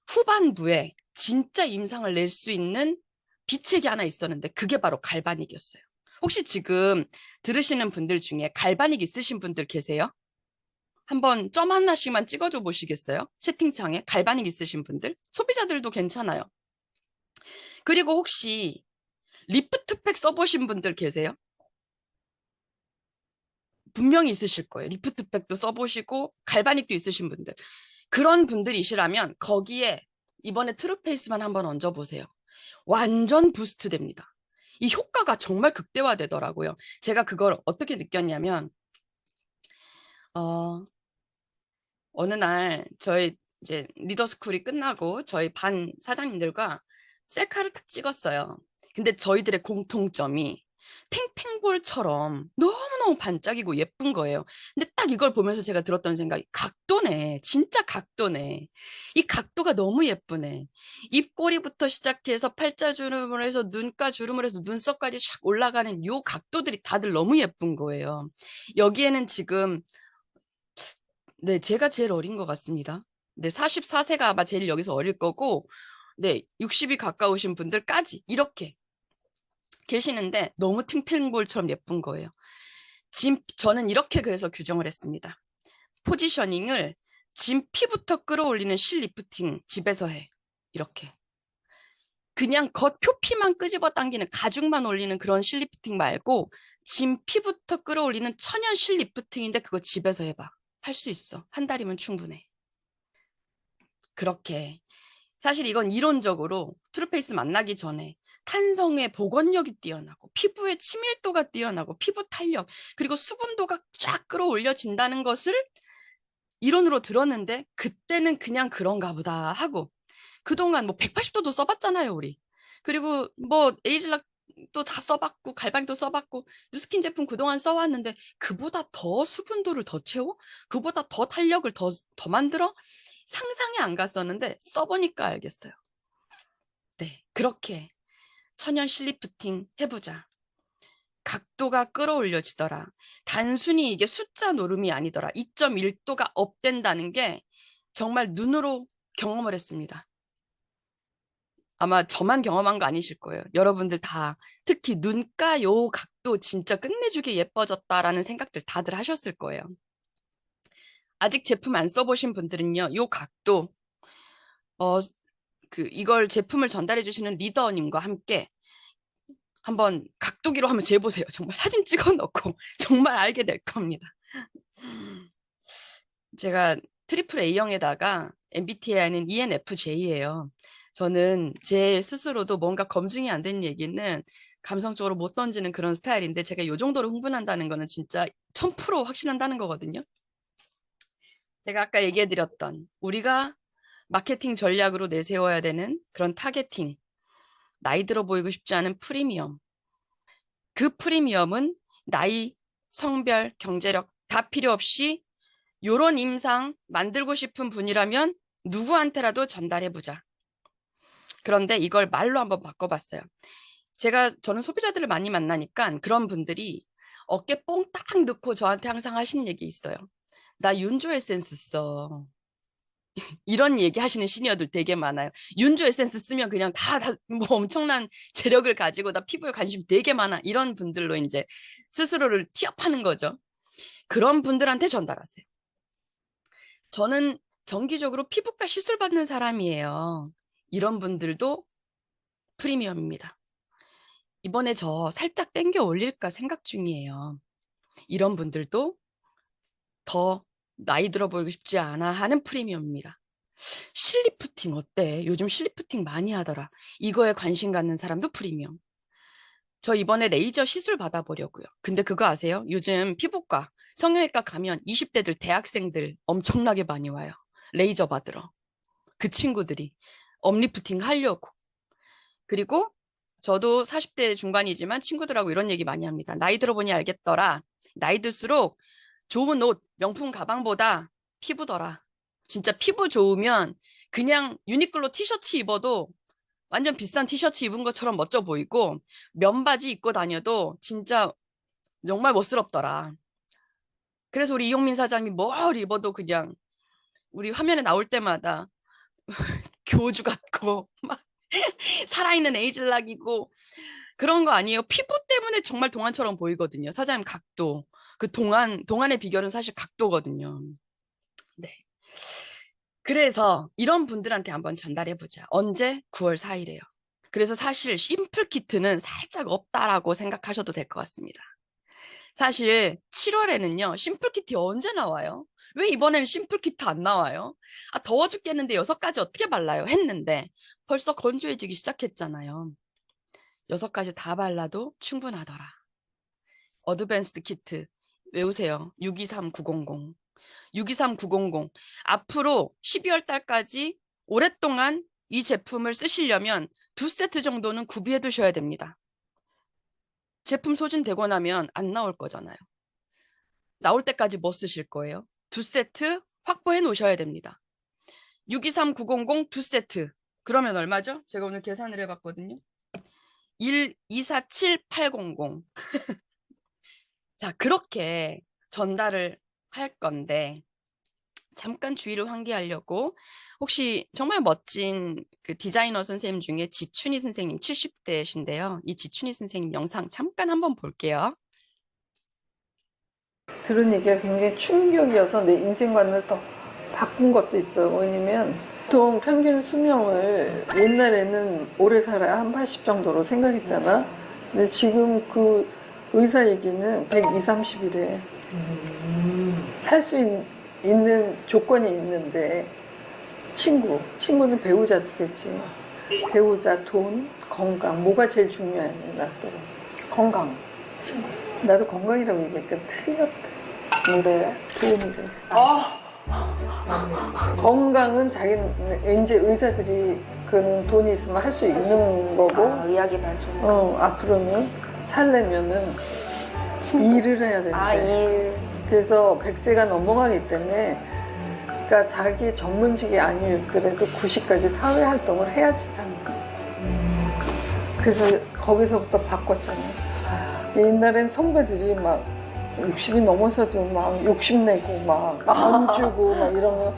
후반부에 진짜 임상을 낼 수 있는 비책이 하나 있었는데 그게 바로 갈바닉이었어요. 혹시 지금 들으시는 분들 중에 갈바닉 있으신 분들 계세요? 한번 점 하나씩만 찍어줘 보시겠어요? 채팅창에 갈바닉 있으신 분들? 소비자들도 괜찮아요. 그리고 혹시 리프트팩 써보신 분들 계세요? 분명히 있으실 거예요. 리프트팩도 써보시고 갈바닉도 있으신 분들. 그런 분들이시라면 거기에 이번에 트루페이스만 한번 얹어보세요. 완전 부스트 됩니다. 이 효과가 정말 극대화되더라고요. 제가 그걸 어떻게 느꼈냐면 어느 날 저희 이제 리더스쿨이 끝나고 저희 반 사장님들과 셀카를 딱 찍었어요. 근데 저희들의 공통점이 탱탱볼처럼 너무너무 반짝이고 예쁜 거예요. 근데 딱 이걸 보면서 제가 들었던 생각이 각도네. 진짜 각도네. 이 각도가 너무 예쁘네. 입꼬리부터 시작해서 팔자주름을 해서 눈가주름을 해서 눈썹까지 샥 올라가는 요 각도들이 다들 너무 예쁜 거예요. 여기에는 지금 네, 제가 제일 어린 것 같습니다. 네, 44세가 아마 제일 여기서 어릴 거고, 네, 60이 가까우신 분들까지 이렇게 계시는데 너무 탱탱볼처럼 예쁜 거예요. 저는 이렇게 그래서 규정을 했습니다. 포지셔닝을 진피부터 끌어올리는 실리프팅 집에서 해. 이렇게. 그냥 겉 표피만 끄집어 당기는 가죽만 올리는 그런 실리프팅 말고 진피부터 끌어올리는 천연 실리프팅인데 그거 집에서 해봐. 할 수 있어. 한 달이면 충분해. 그렇게. 사실 이건 이론적으로 트루페이스 만나기 전에 탄성의 복원력이 뛰어나고 피부의 치밀도가 뛰어나고 피부 탄력 그리고 수분도가 쫙 끌어올려진다는 것을 이론으로 들었는데 그때는 그냥 그런가 보다 하고 그동안 뭐 180도도 써봤잖아요 우리. 그리고 뭐 에이즐락도 다 써봤고 갈바닉도 써봤고 뉴스킨 제품 그동안 써왔는데 그보다 더 수분도를 더 채워? 그보다 더 탄력을 더 만들어? 상상이 안 갔었는데 써보니까 알겠어요. 네, 그렇게 천연 실리프팅 해보자. 각도가 끌어올려지더라. 단순히 이게 숫자 노름이 아니더라. 2.1도가 업된다는 게 정말 눈으로 경험을 했습니다. 아마 저만 경험한 거 아니실 거예요. 여러분들 다 특히 눈가 요 각도 진짜 끝내주게 예뻐졌다라는 생각들 다들 하셨을 거예요. 아직 제품 안 써보신 분들은요. 요 각도 이걸 제품을 전달해 주시는 리더님과 함께 한번 각도기로 한번 재보세요. 정말 사진 찍어 놓고 정말 알게 될 겁니다. 제가 트리플 A형에다가 MBTI는 ENFJ예요. 저는 제 스스로도 뭔가 검증이 안 된 얘기는 감성적으로 못 던지는 그런 스타일인데 제가 이 정도로 흥분한다는 거는 진짜 1000% 확신한다는 거거든요. 제가 아까 얘기해드렸던 우리가 마케팅 전략으로 내세워야 되는 그런 타겟팅, 나이 들어 보이고 싶지 않은 프리미엄. 그 프리미엄은 나이, 성별, 경제력 다 필요 없이 요런 임상 만들고 싶은 분이라면 누구한테라도 전달해보자. 그런데 이걸 말로 한번 바꿔봤어요. 저는 소비자들을 많이 만나니까 그런 분들이 어깨 뽕딱 넣고 저한테 항상 하시는 얘기 있어요. 나 윤조 에센스 써. 이런 얘기 하시는 시니어들 되게 많아요. 윤조 에센스 쓰면 그냥 뭐 엄청난 재력을 가지고 나 피부에 관심 되게 많아. 이런 분들로 이제 스스로를 티업하는 거죠. 그런 분들한테 전달하세요. 저는 정기적으로 피부과 시술 받는 사람이에요. 이런 분들도 프리미엄입니다. 이번에 저 살짝 땡겨 올릴까 생각 중이에요. 이런 분들도 더 나이 들어 보이고 싶지 않아 하는 프리미엄입니다. 실리프팅 어때? 요즘 실리프팅 많이 하더라. 이거에 관심 갖는 사람도 프리미엄. 저 이번에 레이저 시술 받아보려고요. 근데 그거 아세요? 요즘 피부과, 성형외과 가면 20대들, 대학생들 엄청나게 많이 와요. 레이저 받으러. 그 친구들이 업리프팅 하려고. 그리고 저도 40대 중반이지만 친구들하고 이런 얘기 많이 합니다. 나이 들어보니 알겠더라. 나이 들수록 좋은 옷, 명품 가방보다 피부더라. 진짜 피부 좋으면 그냥 유니클로 티셔츠 입어도 완전 비싼 티셔츠 입은 것처럼 멋져 보이고 면바지 입고 다녀도 진짜 정말 멋스럽더라. 그래서 우리 이용민 사장이 뭘 입어도 그냥 우리 화면에 나올 때마다 교주 같고 막 살아있는 에이즐락이고 그런 거 아니에요. 피부 때문에 정말 동안처럼 보이거든요. 사장님 각도. 그 동안의 비결은 사실 각도거든요. 네. 그래서 이런 분들한테 한번 전달해보자. 언제? 9월 4일에요. 그래서 사실 심플 키트는 살짝 없다라고 생각하셔도 될 것 같습니다. 사실 7월에는요. 심플 키트 언제 나와요? 왜 이번에는 심플 키트 안 나와요? 아, 더워 죽겠는데 6가지 어떻게 발라요? 했는데 벌써 건조해지기 시작했잖아요. 6가지 다 발라도 충분하더라. 어드밴스드 키트 외우세요. 623900. 623900. 앞으로 12월 달까지 오랫동안 이 제품을 쓰시려면 2세트 정도는 구비해 두셔야 됩니다. 제품 소진되고 나면 안 나올 거잖아요. 나올 때까지 뭐 쓰실 거예요? 2세트 확보해 놓으셔야 됩니다. 623900 2세트. 그러면 얼마죠? 제가 오늘 계산을 해봤거든요. 1247800. 자, 그렇게 전달을 할 건데 잠깐 주의를 환기하려고 혹시 정말 멋진 그 디자이너 선생님 중에 지춘희 선생님 70대신데요. 이 지춘희 선생님 영상 잠깐 한번 볼게요. 들은 얘기가 굉장히 충격이어서 내 인생관을 더 바꾼 것도 있어요. 왜냐면 보통 평균 수명을 옛날에는 오래 살아야 한 80 정도로 생각했잖아. 근데 지금 그 의사 얘기는 120, 30이래. 살 수 있는 조건이 있는데 친구는 배우자도 되지. 배우자, 돈, 건강 뭐가 제일 중요해 나도. 건강. 친구. 나도 건강이라고 얘기했더니 틀렸다. 뭐래? 돈이래. 건강은 자기는 이제 의사들이 그 돈이 있으면 할 수 있는 거고. 의학이 발전. 앞으로는 살려면은 일을 해야 되는데. 일. 그래서 100세가 넘어가기 때문에 그러니까 자기 전문직이 아니더라도 90까지 사회 활동을 해야지 산다. 그래서 거기서부터 바꿨잖아. 옛날엔 선배들이 막 60이 넘어서도 막 욕심내고 막 안 주고 막 이런 거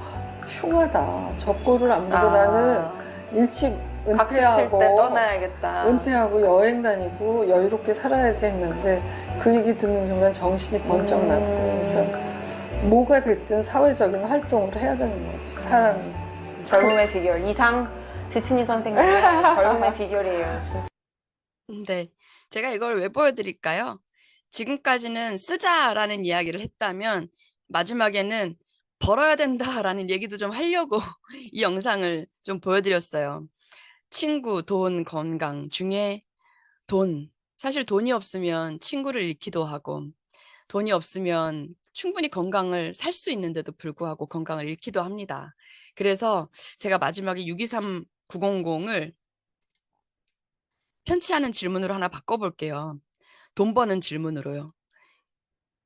흉하다. 적고를 안 보고 나는 일찍 박수 칠 때 은퇴하고 떠나야겠다. 은퇴하고 여행 다니고 여유롭게 살아야지 했는데 그 얘기 듣는 순간 정신이 번쩍 났어요. 그래서 뭐가 됐든 사회적인 활동을 해야 되는 거지, 사람이. 젊음의 비결. 이상 지춘희 선생님의 젊음의 비결이에요. 진짜. 네, 제가 이걸 왜 보여드릴까요? 지금까지는 쓰자라는 이야기를 했다면 마지막에는 벌어야 된다라는 얘기도 좀 하려고 이 영상을 좀 보여드렸어요. 친구, 돈, 건강 중에 돈. 사실 돈이 없으면 친구를 잃기도 하고 돈이 없으면 충분히 건강을 살 수 있는데도 불구하고 건강을 잃기도 합니다. 그래서 제가 마지막에 623900을 편치 않은 질문으로 하나 바꿔볼게요. 돈 버는 질문으로요.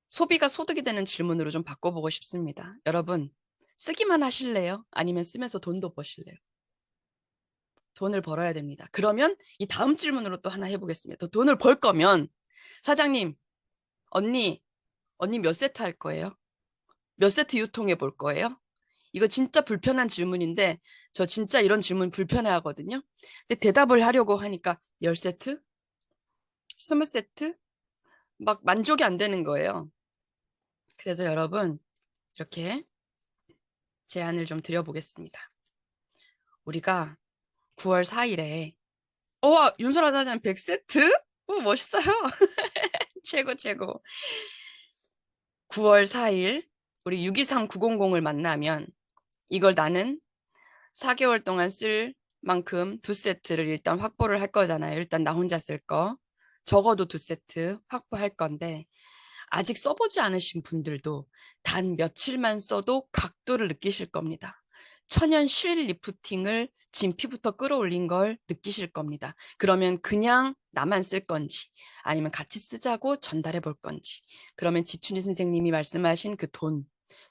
소비가 소득이 되는 질문으로 좀 바꿔보고 싶습니다. 여러분, 쓰기만 하실래요? 아니면 쓰면서 돈도 버실래요? 돈을 벌어야 됩니다. 그러면 이 다음 질문으로 또 하나 해보겠습니다. 돈을 벌 거면 사장님, 언니 몇 세트 할 거예요? 몇 세트 유통해 볼 거예요? 이거 진짜 불편한 질문인데 저 진짜 이런 질문 불편해 하거든요. 근데 대답을 하려고 하니까 10세트? 20세트? 막 만족이 안 되는 거예요. 그래서 여러분 이렇게 제안을 좀 드려보겠습니다. 우리가 9월 4일에 와, 윤설아 사장 100세트? 오, 멋있어요. 최고. 9월 4일 우리 623900을 만나면 이걸 나는 4개월 동안 쓸 만큼 2세트를 일단 확보를 할 거잖아요. 일단 나 혼자 쓸 거. 적어도 2세트 확보할 건데 아직 써보지 않으신 분들도 단 며칠만 써도 각도를 느끼실 겁니다. 천연 실 리프팅을 진피부터 끌어올린 걸 느끼실 겁니다. 그러면 그냥 나만 쓸 건지 아니면 같이 쓰자고 전달해 볼 건지, 그러면 지춘희 선생님이 말씀하신 그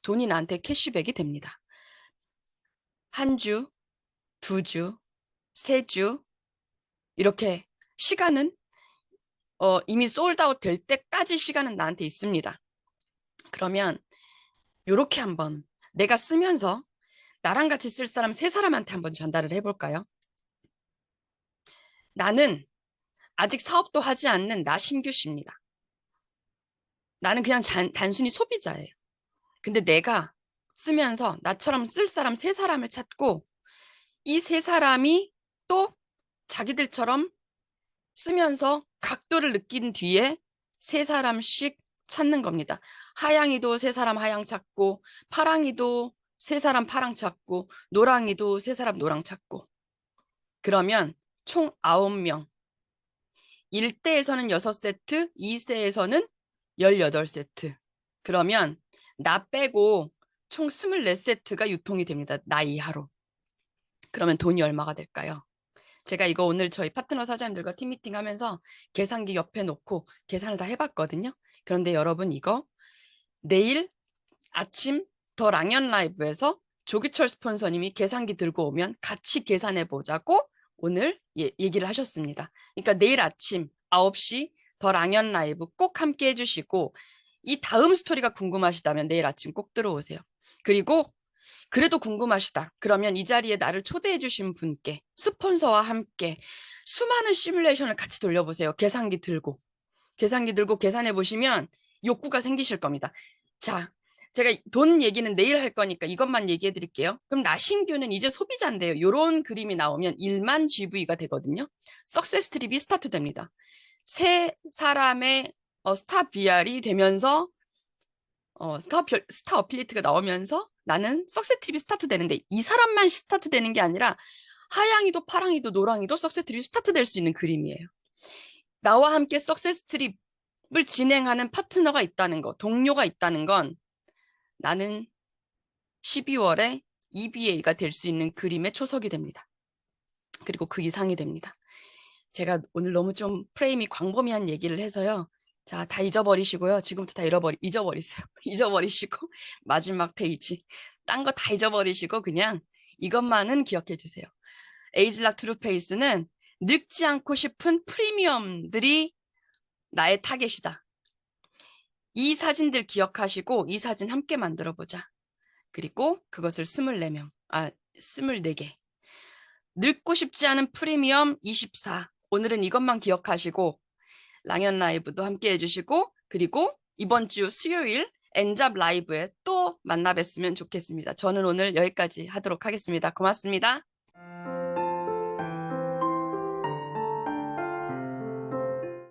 돈이 나한테 캐시백이 됩니다. 한 주, 두 주, 세 주, 이렇게 시간은 이미 솔드아웃 될 때까지 시간은 나한테 있습니다. 그러면 이렇게 한번 내가 쓰면서 나랑 같이 쓸 사람 세 사람한테 한번 전달을 해볼까요? 나는 아직 사업도 하지 않는 나 신규 씨입니다. 나는 그냥 단순히 소비자예요. 근데 내가 쓰면서 나처럼 쓸 사람 세 사람을 찾고, 이 세 사람이 또 자기들처럼 쓰면서 각도를 느낀 뒤에 세 사람씩 찾는 겁니다. 하양이도 세 사람 하양 찾고, 파랑이도 세 사람 파랑 찾고, 노랑이도 세 사람 노랑 찾고. 그러면 총 9명. 1대에서는 6세트, 2대에서는 18세트. 그러면 나 빼고 총 24세트가 유통이 됩니다. 나 이하로. 그러면 돈이 얼마가 될까요? 제가 이거 오늘 저희 파트너 사장님들과 팀미팅 하면서 계산기 옆에 놓고 계산을 다 해봤거든요. 그런데 여러분, 이거 내일 아침 더 랑연 라이브에서 조기철 스폰서님이 계산기 들고 오면 같이 계산해 보자고 오늘 얘기를 하셨습니다. 그러니까 내일 아침 9시 더 랑연 라이브 꼭 함께 해주시고, 이 다음 스토리가 궁금하시다면 내일 아침 꼭 들어오세요. 그리고 그래도 궁금하시다 그러면 이 자리에 나를 초대해 주신 분께, 스폰서와 함께 수많은 시뮬레이션을 같이 돌려보세요. 계산기 들고 계산해 보시면 욕구가 생기실 겁니다. 자, 제가 돈 얘기는 내일 할 거니까 이것만 얘기해 드릴게요. 그럼 나신규는 이제 소비자인데요. 이런 그림이 나오면 1만 GV가 되거든요. 석세스 트립이 스타트 됩니다. 세 사람의 스타 BR이 되면서 스타 어필리트가 나오면서 나는 석세스 트립이 스타트 되는데, 이 사람만 스타트 되는 게 아니라 하양이도 파랑이도 노랑이도 석세스 트립이 스타트 될 수 있는 그림이에요. 나와 함께 석세스 트립을 진행하는 파트너가 있다는 거, 동료가 있다는 건 나는 12월에 EBA가 될 수 있는 그림의 초석이 됩니다. 그리고 그 이상이 됩니다. 제가 오늘 너무 좀 프레임이 광범위한 얘기를 해서요. 자, 다 잊어버리시고요. 지금부터 다 잊어버리세요. 잊어버리시고 마지막 페이지. 딴 거 다 잊어버리시고 그냥 이것만은 기억해 주세요. 에이즐락 트루페이스는 늙지 않고 싶은 프리미엄들이 나의 타겟이다. 이 사진들 기억하시고 이 사진 함께 만들어 보자. 그리고 그것을 24개. 늙고 싶지 않은 프리미엄 24. 오늘은 이것만 기억하시고 랑연 라이브도 함께 해주시고, 그리고 이번 주 수요일 엔잡 라이브에 또 만나 뵀으면 좋겠습니다. 저는 오늘 여기까지 하도록 하겠습니다. 고맙습니다.